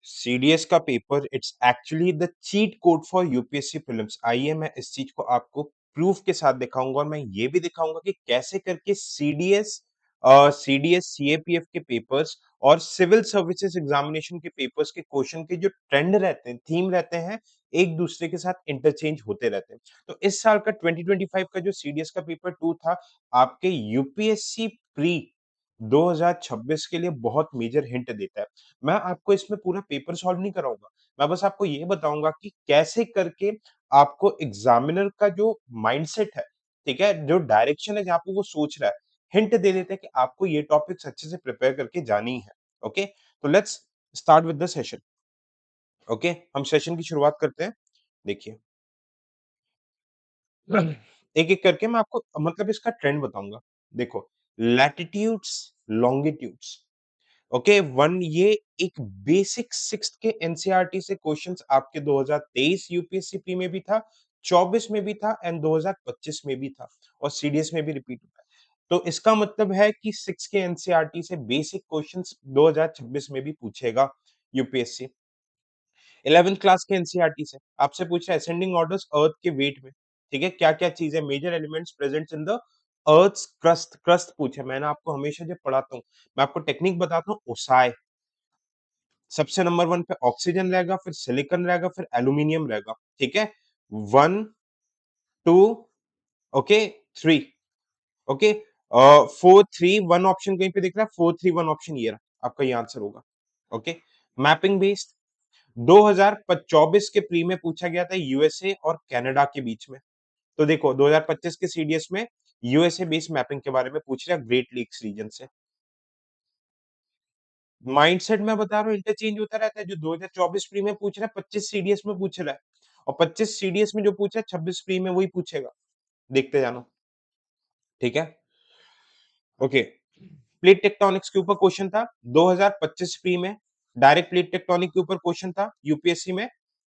CDS का paper it's actually the cheat code for UPSC prelims. आइए मैं इस चीज को आपको प्रूफ के साथ दिखाऊंगा और मैं ये भी दिखाऊंगा कि कैसे करके सीडीएस सीएपीएफ के पेपर्स और सिविल सर्विसेज एग्जामिनेशन के पेपर्स के क्वेश्चन के जो ट्रेंड रहते हैं, थीम रहते हैं, एक दूसरे के साथ इंटरचेंज होते रहते हैं। तो इस साल का 2025 का जो सीडीएस का पेपर 2 था, आपके यूपीएससी प्री 2026 के लिए बहुत मेजर हिंट देता है। मैं आपको इसमें पूरा पेपर सॉल्व नहीं कराऊंगा, मैं बस आपको ये बताऊंगा कि कैसे करके आपको एग्जामिनर का जो माइंडसेट है, ठीक है, जो डायरेक्शन है जहां पे वो सोच रहा है, हिंट दे देते हैं कि आपको ये टॉपिक्स अच्छे से प्रिपेयर करके जानी है। ओके, तो let's start with the session. Okay, हम सेशन की शुरुआत करते हैं। देखिए, एक एक करके मैं आपको मतलब इसका ट्रेंड बताऊंगा। देखो, लैटिट्यूड्स, लॉन्गिट्यूड्स, ओके, वन ये एक बेसिक सिक्स्थ के एनसीईआरटी से क्वेश्चंस आपके 2023 यूपीएससी प्री में भी था, 24 में भी था एंड 2025 में भी था और सीडीएस में भी रिपीट हुआ है। तो इसका मतलब है कि सिक्स के एनसीईआरटी से बेसिक क्वेश्चंस 2026 में भी पूछेगा यूपीएससी। 11th क्लास के एनसीईआरटी से आपसे पूछ रहा है असेंडिंग ऑर्डर्स अर्थ के वेट में, ठीक है, क्या क्या चीजें major elements present in the earth crust. Crust पूछे, मैंने आपको हमेशा जब पढ़ाता हूँ मैं आपको टेक्निक बताता हूँ, ओसाई सबसे नंबर वन पे ऑक्सीजन रहेगा, फिर सिलिकॉन रहेगा, फिर एल्यूमिनियम रहेगा, ठीक है। One, two, okay, three, okay, four three one option कहीं पे दिख रहा है, फोर थ्री वन ऑप्शन ये रहा, आपका ये आंसर होगा। ओके, मैपिंग बेस्ड 2024 के प्री में पूछा गया था यूएसए और कनाडा के बीच में। तो देखो 2025 के सीडीएस में यूएसए बेस्ड मैपिंग के बारे में पूछ रहा है ग्रेट लीक्स रीजन से। माइंडसेट मैं बता रहा हूँ इंटरचेंज होता रहता है, जो 2024 प्री में पूछ रहा है 25 सीडीएस में पूछ रहा है, और 25 सीडीएस में जो पूछा है 26 प्री में वही पूछेगा। देखते जाना, ठीक है। ओके, प्लेट टेक्टोनिक्स के ऊपर क्वेश्चन था 2025 प्री में, डायरेक्ट प्लेट टेक्टोनिक के ऊपर क्वेश्चन था यूपीएससी में,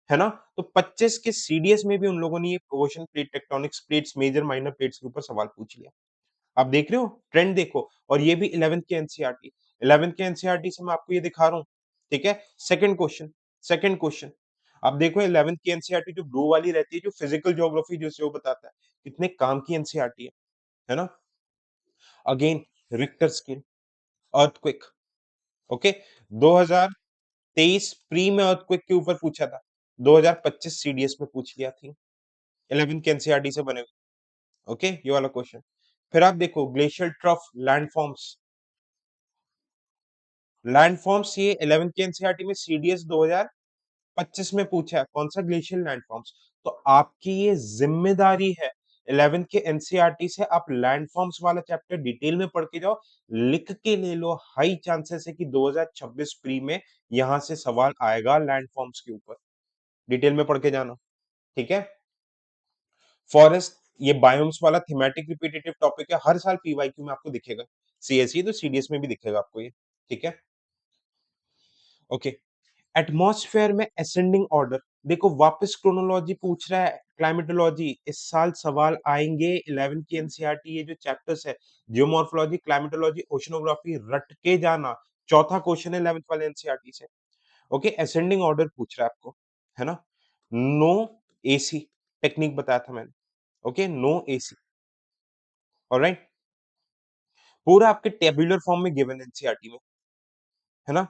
है ना। तो 25 के सीडीएस में भी उन लोगों ने ये question plate tectonics, plates major minor plates के ऊपर सवाल पूछ लिया। आप देख रहे हो ट्रेंड, देखो, और ये भी 11th के एनसीईआरटी, 11th के एनसीईआरटी से मैं आपको ये दिखा रहा हूँ, ठीक है। सेकंड क्वेश्चन, सेकंड क्वेश्चन, आप देखो 11th की एनसीईआरटी जो ब्लू वाली रहती है, जो फिजिकल ज्योग्राफी जो वो बताता है कितने काम की एनसीईआरटी है ना। Again, Richter scale, earthquake, okay, 2023 pre में अर्थक्वेक के ऊपर पूछा था, 2025 सीडीएस में पूछ लिया थी, 11th के एनसीईआरटी से बने हुए, ओके, ये वाला क्वेश्चन। फिर आप देखो ग्लेशियल ट्रफ लैंडफॉर्म्स, लैंडफॉर्म्स ये 11th के एनसीईआरटी में सीडीएस 2025 में पूछा है, कौन सा ग्लेशियल लैंडफॉर्म्स। तो आपकी ये जिम्मेदारी है 11th के एनसीईआरटी से आप लैंडफॉर्म्स वाला चैप्टर डिटेल में पढ़ के जाओ, लिख के ले लो, हाई चांसेस है कि 2026 प्री में यहां से सवाल आएगा लैंडफॉर्म्स के ऊपर, डिटेल में पढ़ के जाना, ठीक है। फॉरेस्ट, ये बायोम्स वाला थीमेटिक रिपीटेटिव टॉपिक है, हर साल पीवाईक्यू में आपको दिखेगा, सीएसई तो सीडीएस में भी दिखेगा आपको ये, ठीक है। ओके, एटमॉस्फेयर में असेंडिंग ऑर्डर, देखो वापस क्रोनोलॉजी पूछ रहा है, क्लाइमेटोलॉजी, इस साल सवाल आएंगे 11 की एनसीईआरटी, ये जो चैप्टर्स है जियोमॉर्फोलॉजी, क्लाइमेटोलॉजी, ओशनोग्राफी, रट के जाना, चौथा क्वेश्चन है 11th वाले एनसीईआरटी से। ओके, असेंडिंग ऑर्डर पूछ रहा है आपको, है ना। नो एसी टेक्निक बताया था मैंने, ओके, नो एसी, ऑलराइट, पूरा आपके टेबुलर फॉर्म में गिवन एनसीईआरटी में, है ना।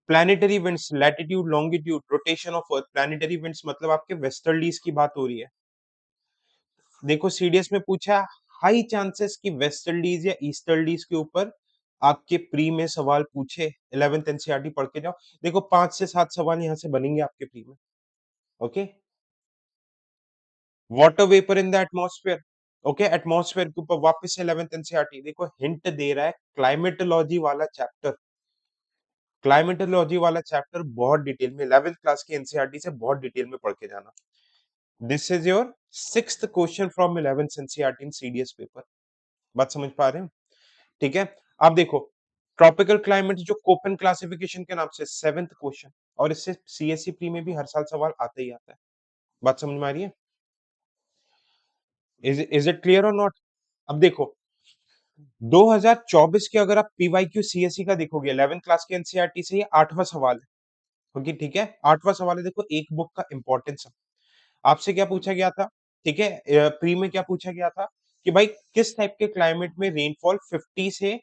Planetary winds, latitude, longitude, rotation of earth, planetary winds मतलब आपके वेस्टर्लीज की बात हो रही है। देखो सीडीएस में पूछा, हाई चांसेस कि वेस्टर्लीज या ईस्टर्लीज के ऊपर आपके प्री में सवाल पूछे, 11th एनसीईआरटी पढ़ के जाओ, देखो 5 से 7 सवाल यहां से बनेंगे आपके प्री में। Okay, water vapour in the atmosphere, okay, atmosphere के ऊपर वापस से 11th एनसीईआरटी, देखो हिंट दे रहा है क्लाइमेटोलॉजी वाला चैप्टर, क्लाइमेटोलॉजी वाला चैप्टर बहुत डिटेल में 11th क्लास की एनसीईआरटी से बहुत डिटेल में पढ़ के जाना। This is your sixth question from 11th NCERT in CDS paper, बात समझ पा रहे हैं, ठीक है। आप देखो ट्रॉपिकल क्लाइमेट जो कोपेन क्लासिफिकेशन के नाम से 7th क्वेश्चन, और इससे सीएससी प्री में भी हर साल सवाल आता ही आता है, बात समझ में आ रही है, इज इट क्लियर और नॉट। अब देखो 2024 के अगर आप पीवाईक्यू सीएससी का देखोगे 11th क्लास के एनसीईआरटी से ये 8वां सवाल है, ओके, ठीक है। 8वां सवाल है, देखो एक बुक का इंपॉर्टेंस। आपसे क्या पूछा गया था, ठीक है, प्री में क्या पूछा गया था कि भाई किस टाइप के क्लाइमेट में रेनफॉल 50 से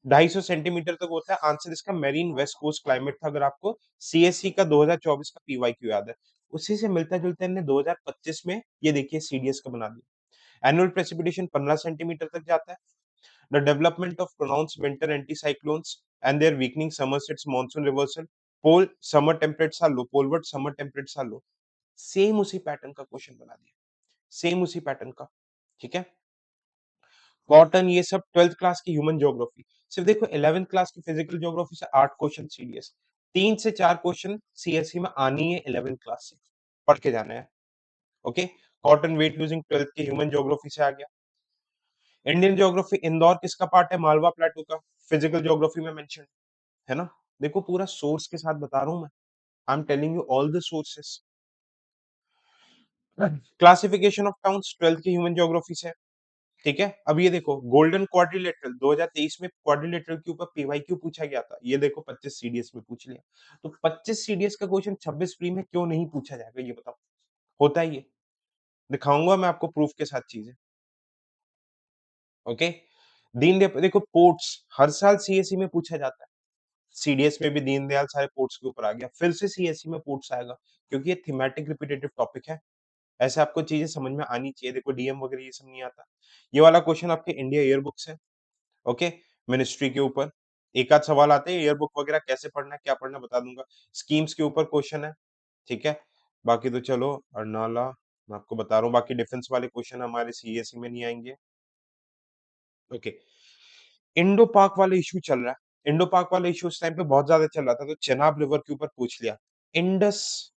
250 सेंटीमीटर तक होता है। आंसर इसका मेरीन वेस्ट कोस्ट क्लाइमेट था, अगर आपको सीएससी का 2024 का पीवाईक्यू याद है। उसी से मिलता जुलता इन्हें 2025 में ये देखिए सीडीएस का बना दिया। एनुअल प्रेसिपिटेशन 15 सेंटीमीटर तक जाता है। The development of pronounced winter anti cyclones and their weakening summer sets monsoon reversal. Pole summer temperatures are low, poleward summer temperatures are low. Same उसी पैटर्न का क्वेश्चन बना दिया, सेम उसी pattern का, ठीक है। कॉटन, ये सब 12th क्लास की ह्यूमन ज्योग्राफी। सिर्फ देखो 11th क्लास की फिजिकल ज्योग्राफी से 8 क्वेश्चन सीडीएस, 3 से 4 क्वेश्चन सीएससी में आनी है 11th क्लास से, पढ़ के जाना है। Okay, cotton wait losing 12th की ह्यूमन ज्योग्राफी से आ गया। इंडियन ज्योग्राफी, इंदौर किसका पार्ट है, मालवा प्लेटू का, फिजिकल ज्योग्राफी में मेंशन है ना। देखो पूरा सोर्स के साथ बता रहा हूं मैं, I am telling you all the sources. Classification of towns 12th की ह्यूमन ज्योग्राफी से, ठीक है। अब ये देखो गोल्डन क्वाड्रिलेटरल 2023 में क्वाड्रिलेटरल के ऊपर पीवाईक्यू पूछा गया था, ये देखो 25 सीडीएस में पूछ लिया। तो 25 सीडीएस का क्वेश्चन 26 प्री में क्यों नहीं पूछा जाएगा, ये बताओ। होता है ये, दिखाऊंगा मैं आपको प्रूफ के साथ चीजें। ओके, देखो पोर्ट्स हर साल सीएससी में पूछा जाता है। सीडीएस में भी दीनदयाल सारे पोर्ट्स के ऊपर आ गया, फिर से सीएससी में पोर्ट्स आएगा, क्योंकि ये थीमेटिक रिपीटेटिव टॉपिक है। ऐसे आपको चीजें समझ में आनी चाहिए। देखो डीएम वगैरह ये सब नहीं आता। ये वाला क्वेश्चन आपके इंडिया ईयर बुक से, ओके, मिनिस्ट्री के ऊपर एक आध सवाल आते हैं, ईयर बुक वगैरह कैसे पढ़ना है क्या पढ़ना है बता दूंगा। स्कीम्स के ऊपर क्वेश्चन है, ठीक है। बाकी तो चलो अर्नाला मैं आपको बता रहा हूँ, बाकी डिफेंस वाले क्वेश्चन हमारे सीएससी में नहीं आएंगे। ओके, इंडो पाक वाला इशू चल रहा है, इंडो पाक वाला इशू उस टाइम पे बहुत ज्यादा चल रहा था, तो चेनाब रिवर के ऊपर पूछ लिया। इंडस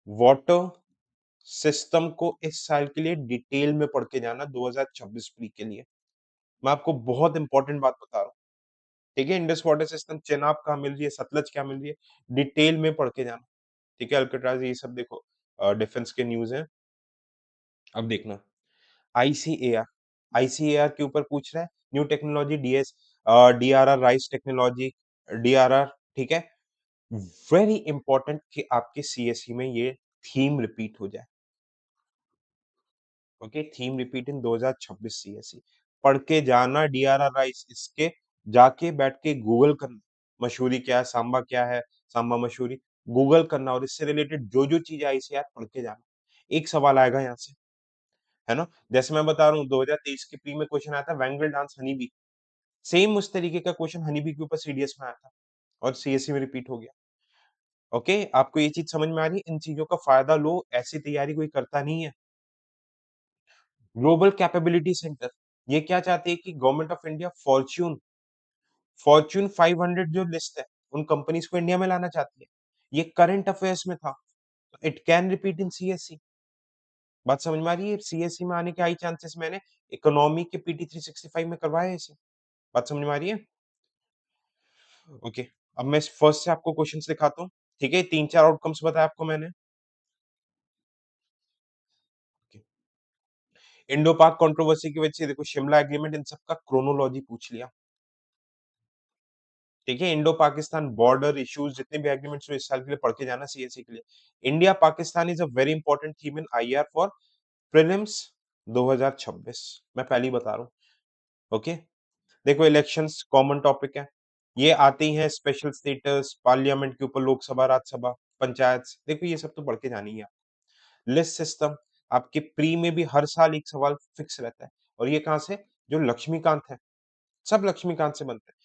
वाटर सिस्टम को इस साल के लिए डिटेल में पढ़ के जाना, 2026 प्री के लिए। मैं आपको बहुत इंपॉर्टेंट बात बता रहा हूँ, ठीक है। इंडस वाटर सिस्टम चेनाब कहाँ मिल रही है, सतलज क्या मिल रही है, डिटेल में पढ़ के जाना, ठीक है। अल्कट्राज ये सब देखो डिफेंस के न्यूज हैं। अब देखना आईसीएआर, आईसीएआर के ऊपर पूछ रहा है, new technology DS, DRR rice technology, DRR, ठीक है। वेरी इंपॉर्टेंट कि आपके सीएससी में ये थीम रिपीट हो जाए। Okay, theme repeat in 2026 CSC, पढ़ के जाना डीआरआर राइस। इसके जाके बैठ के गूगल करना, मशहूरी क्या है, सांबा क्या है, सांबा मशहूरी, गूगल करना और इससे रिलेटेड जो जो चीज आई से यार पढ़ के जाना। एक सवाल आएगा यहाँ से, है ना। जैसे मैं बता रहा हूँ 2023 के प्री में क्वेश्चन आया था वैंगल डांस हनी बी, सेम उस तरीके का क्वेश्चन हनी बी के ऊपर सीडीएस में आया था और सीएससी में रिपीट हो गया। ओके, आपको ये चीज समझ में आ रही है, इन चीजों का फायदा लो, ऐसी तैयारी कोई करता नहीं है। ग्लोबल कैपेबिलिटी सेंटर, ये क्या चाहती है कि government of India Fortune Fortune 500 जो लिस्ट है उन कंपनीज को इंडिया में लाना चाहती है। ये करंट अफेयर्स में था, it can repeat in CSC. बात समझ में आ रही है, सीएससी में आने के हाई चांसेस मैंने इकोनॉमी के पीटी 365 में करवाया है इसे। बात समझ में आ रही है। ओके, अब मैं फर्स्ट से आपको क्वेश्चन दिखाता हूँ, ठीक है। 3-4 आउटकम्स बताया आपको मैंने। इंडो पाक कंट्रोवर्सी की वजह से देखो शिमला एग्रीमेंट, इन सब का क्रोनोलॉजी पूछ लिया, ठीक है। इंडो पाकिस्तान बॉर्डर इश्यूज जितने भी एग्रीमेंट्स हुए इस साल के लिए पढ़ के जाना सीएससी के लिए। India Pakistan is a very important theme in IR for prelims 2026, मैं पहले ही बता रहा हूँ। ओके, देखो इलेक्शंस कॉमन टॉपिक है, ये आती हैं स्पेशल स्टेटस, पार्लियामेंट के ऊपर, लोकसभा राज्यसभा पंचायत, देखो ये सब तो पढ़ के जानी है। लिस्ट सिस्टम, आपके प्री में भी हर साल एक सवाल फिक्स रहता है, और ये कहाँ से, जो लक्ष्मीकांत है, सब लक्ष्मीकांत से बनते हैं।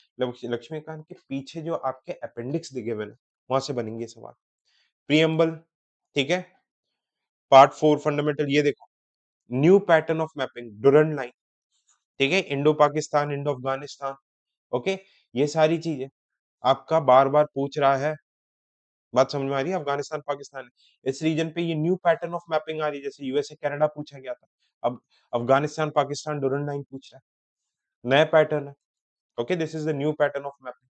लक्ष्मीकांत के पीछे जो आपके अपेंडिक्स दिखे हुए हैं वहां से बनेंगे सवाल। प्रीएम्बल, ठीक है। पार्ट 4 फंडामेंटल, ये देखो new pattern of mapping Durand line, ठीक है। Indo Pakistan, Indo Afghanistan, okay. ये सारी चीजें आपका बार बार पूछ रहा है। बात समझ में आ रही है, अफगानिस्तान पाकिस्तान इस रीजन पे ये न्यू पैटर्न ऑफ मैपिंग आ रही है, जैसे यूएसए कनाडा पूछा गया था, अब अफगानिस्तान पाकिस्तान डुरंड लाइन पूछ रहा है, नया पैटर्न है। Okay, this is the new pattern of mapping.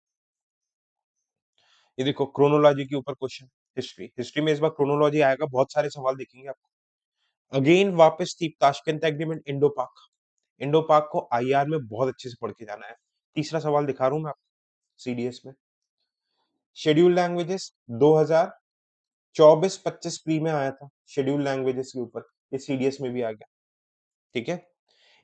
ये देखो क्रोनोलॉजी के ऊपर क्वेश्चन, हिस्ट्री, हिस्ट्री में इस बार क्रोनोलॉजी आएगा, बहुत सारे सवाल देखेंगे आपको। अगेन वापस थी ताशकंद एग्रीमेंट, इंडो पाक, इंडो पाक को आईआर में बहुत अच्छे से पढ़ के जाना है। तीसरा सवाल दिखा रहा हूं मैं आपको सीडीएस में। शेड्यूल लैंग्वेजेस 24-25 प्री में आया था शेड्यूल लैंग्वेजेस के ऊपर, ये सीडीएस में भी आ गया, ठीक है?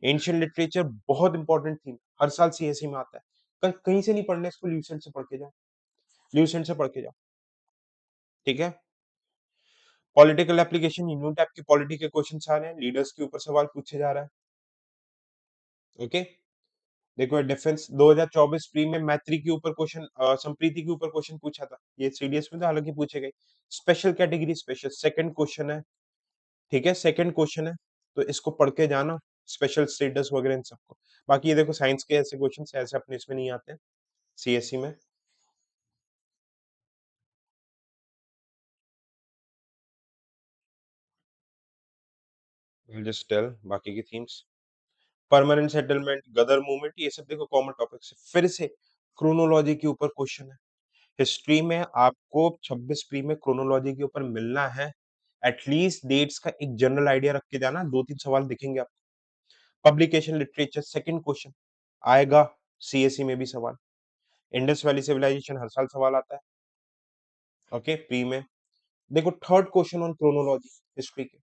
एंशिएंट लिटरेचर बहुत इंपॉर्टेंट थी, हर साल सीएसई में आता है। कहीं से नहीं पढ़ना, इसको ल्यूसेंट से पढ़ के जाओ, ल्यूसेंट से पढ़ के जाओ, ठीक है? पॉलिटिकल एप्लीकेशन न्यू टाइप की पॉलिटी के क्वेश्चन आ रहे हैं, लीडर्स के ऊपर सवाल पूछे जा रहा है, ओके? देखो डिफेंस 2024 प्री में मैत्री के ऊपर क्वेश्चन, संप्रीति के ऊपर क्वेश्चन पूछा था, ये सीडीएस में तो हालांकि पूछे गए। Special category special second question है, ठीक है? सेकंड क्वेश्चन है, तो इसको पढ़ के जाना, स्पेशल स्टेटस वगैरह इन सबको। बाकी ये देखो साइंस के ऐसे क्वेश्चन ऐसे अपने इसमें नहीं आते सीएससी में। जस्ट टेल बाकी की थीम्स, परमानेंट सेटलमेंट, गदर मूवमेंट, ये सब देखो कॉमन टॉपिक्स है। फिर से क्रोनोलॉजी के ऊपर क्वेश्चन है। हिस्ट्री में आपको 26 प्री में क्रोनोलॉजी के ऊपर मिलना है। एटलीस्ट डेट्स का एक जनरल आइडिया रख के जाना, 2-3 सवाल दिखेंगे आपको। पब्लिकेशन लिटरेचर सेकंड क्वेश्चन आएगा सीएसई में भी सवाल। इंडस वैली सिविलाइजेशन हर साल सवाल आता है, ओके प्री में। देखो third question on chronology history के,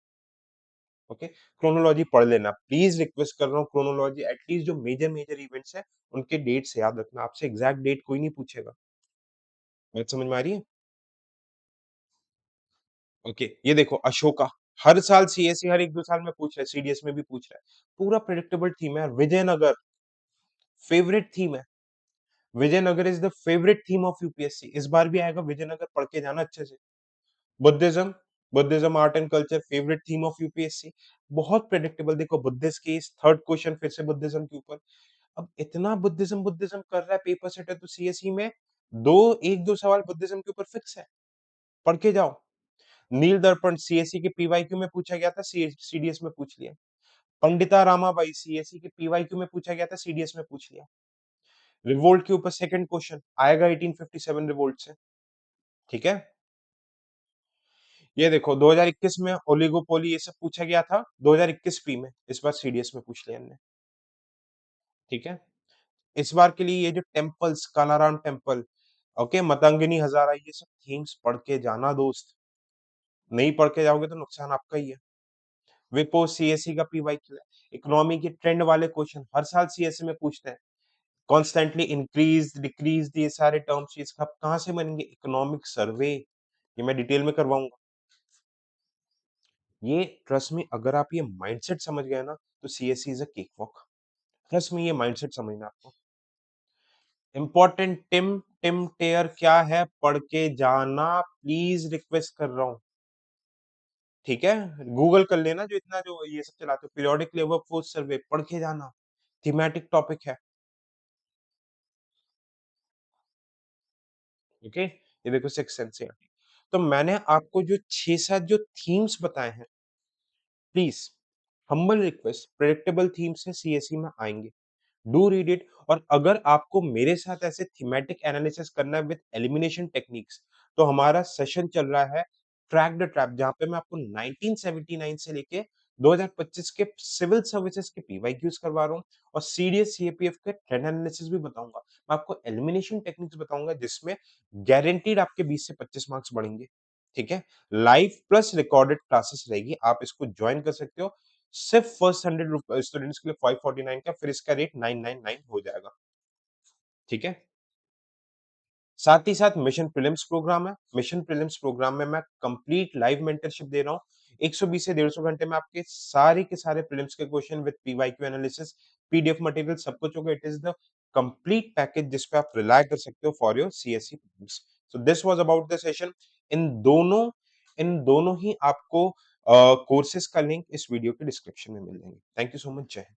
ओके क्रोनोलॉजी पढ़ लेना प्लीज, रिक्वेस्ट कर रहा हूँ। क्रोनोलॉजी एटलीस्ट जो मेजर मेजर इवेंट्स है उनके डेट्स याद रखना, आपसे एग्जैक्ट डेट कोई नहीं पूछेगा। बात समझ में आ रही है? ओके ये देखो अशोका, हर साल सीएसई हर 1-2 साल में पूछ रहा है, सीडीएस में भी पूछ रहा है। पूरा प्रेडिक्टेबल थीम है। विजयनगर फेवरेट थीम है। Vijayanagar is the favourite theme of UPSC. इस बार भी आएगा विजयनगर, पढ़ के जाना अच्छे से। Buddhism, Buddhism art and culture favourite theme of UPSC. बहुत प्रेडिक्टेबल। देखो बुद्धिस्ट की थर्ड क्वेश्चन फिर से बुद्धिज्म के ऊपर। अब इतना बुद्धिज्म बुद्धिज्म कर रहा है पेपर सेटर, तो सीएसई में दो एक दो सवाल बुद्धिज्म के ऊपर फिक्स है, पढ़ के जाओ। नील दर्पण सीएसई के पीवाईक्यू में पूछा गया था, सीडीएस में पूछ लिया। पंडिता रामाबाई सीएसई के पीवाईक्यू में पूछा गया था, सीडीएस में पूछ लिया। रिवोल्ट के ऊपर सेकंड क्वेश्चन आएगा 1857 रिवोल्ट से, ठीक है? ये देखो 2021 में ओलिगोपोली ये सब पूछा गया था, 2021 प्री में, इस बार सीडीएस में पूछ लिया हमने, ठीक है? इस बार के लिए ये जो टेम्पल्स, कालाराम टेम्पल, ओके, मतंगिनी हजारा, ये सब थीम्स पढ़ के जाना दोस्त। नहीं पढ़ के जाओगे तो नुकसान आपका ही है। विपो सीएससी का पीवाईक्यू है। इकोनॉमी के ट्रेंड वाले क्वेश्चन हर साल सीएससी में पूछते हैं। कॉन्स्टेंटली इंक्रीज डिक्रीज ये सारे टर्म्स चीज कहाँ से बनेंगे? इकोनॉमिक सर्वे, ये मैं डिटेल में करवाऊंगा। ये ट्रस्ट में अगर आप ये माइंडसेट समझ गए ना, तो CSC is a cake walk. Trust में ये माइंडसेट समझना आपको इंपॉर्टेंट। टिम टिम टेयर क्या है, पढ़ के जाना प्लीज, रिक्वेस्ट कर रहा हूँ, ठीक है? गूगल कर लेना, जो इतना जो ये सब चलाते हो, पीरियोडिक लेबर फोर्स सर्वे, पढ़ के जाना, थीमेटिक टॉपिक है, ओके? ये देखो सिक्स एनसीईआरटी। तो मैंने आपको जो 6-7 जो थीम्स बताए हैं, please humble request, predictable theme से सीएसई में आएंगे, डू रीड इट। और अगर आपको मेरे साथ ऐसे थीमेटिक एनालिसिस करना है विद एलिमिनेशन टेक्निक्स, तो हमारा सेशन चल रहा है ट्रैक द ट्रैप, जहां पे मैं आपको 1979 से लेके 2025 के सिविल सर्विसेज के पीवाईक्यूज करवा रहा हूँ, और सीडीएस सीएपीएफ के ट्रेंड एनालिसिस भी बताऊंगा। मैं आपको एलिमिनेशन टेक्निक्स बताऊंगा, जिसमें गारंटीड आपके 20 से 25 मार्क्स बढ़ेंगे, ठीक है? लाइव प्लस रिकॉर्डेड क्लासेस रहेगी, आप इसको ज्वाइन कर सकते हो। सिर्फ फर्स्ट 100 स्टूडेंट्स के लिए 549 का, फिर इसका रेट 999 हो जाएगा, ठीक है? साथ ही साथ मिशन प्रीलिम्स प्रोग्राम है। मिशन प्रीलिम्स प्रोग्राम में मैं कंप्लीट लाइव मेंटरशिप दे रहा हूँ। 120 से 150 घंटे में आपके सारे के सारे प्रीलिम्स के question with PYQ analysis, PDF material सब कुछ होगा। It is the complete package जिस पे आप रिलाय कर सकते हो for your CSC prelims. So this was about the session. इन दोनों इन दोनों ही आपको कोर्सेज का लिंक इस वीडियो के डिस्क्रिप्शन में मिल जाएंगे। Thank you so much. जय हिंद।